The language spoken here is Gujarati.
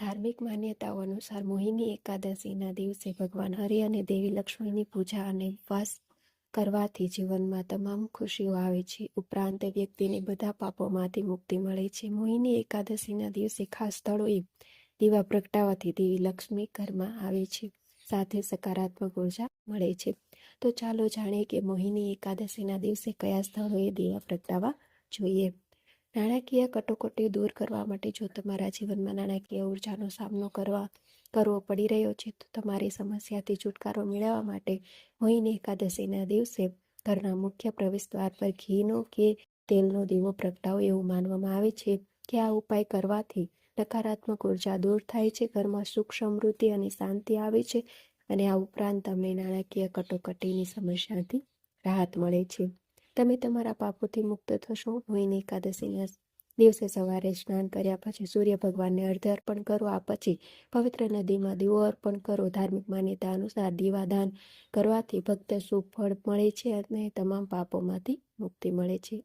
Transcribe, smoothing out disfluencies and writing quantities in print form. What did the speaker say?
ધાર્મિક માન્યતાઓ અનુસાર મોહિની એકાદશીના દિવસે ભગવાન હરિ અને દેવી લક્ષ્મીની પૂજા અને ઉપવાસ કરવાથી જીવનમાં તમામ ખુશીઓ આવે છે. ઉપરાંત વ્યક્તિને બધા પાપોમાંથી મુક્તિ મળે છે. મોહિની એકાદશીના દિવસે ખાસ સ્થળોએ દીવા પ્રગટાવવાથી દેવી લક્ષ્મી ઘરમાં આવે છે, સાથે સકારાત્મક ઉર્જા મળે છે. તો ચાલો જાણીએ કે મોહિની એકાદશીના દિવસે કયા સ્થળોએ દીવા પ્રગટાવવા જોઈએ. નાણાકીય કટોકટી દૂર કરવા માટે જો તમારા જીવનમાં નાણાકીય ઉર્જાનો સામનો કરવો પડી રહ્યો છે, તો તમારી સમસ્યાથી છુટકારો મેળવવા માટે મોહિની એકાદશીના દિવસે ઘરના મુખ્ય પ્રવેશદ્વાર પર ઘીનો કે તેલનો દીવો પ્રગટાવો. એવું માનવામાં આવે છે કે આ ઉપાય કરવાથી નકારાત્મક ઉર્જા દૂર થાય છે, ઘરમાં સુખ, સમૃદ્ધિ અને શાંતિ આવે છે અને આ ઉપરાંત તમને નાણાકીય કટોકટીની સમસ્યાથી રાહત મળે છે. તમે તમારા પાપોથી મુક્ત થશો. મોહિની એકાદશીના દિવસે સવારે સ્નાન કર્યા પછી સૂર્ય ભગવાનને અર્ઘ્ય અર્પણ કરો. આ પછી પવિત્ર નદીમાં દીવો અર્પણ કરો. ધાર્મિક માન્યતા અનુસાર દીવાદાન કરવાથી ભક્ત શુભ ફળ મળે છે અને તમામ પાપોમાંથી મુક્તિ મળે છે.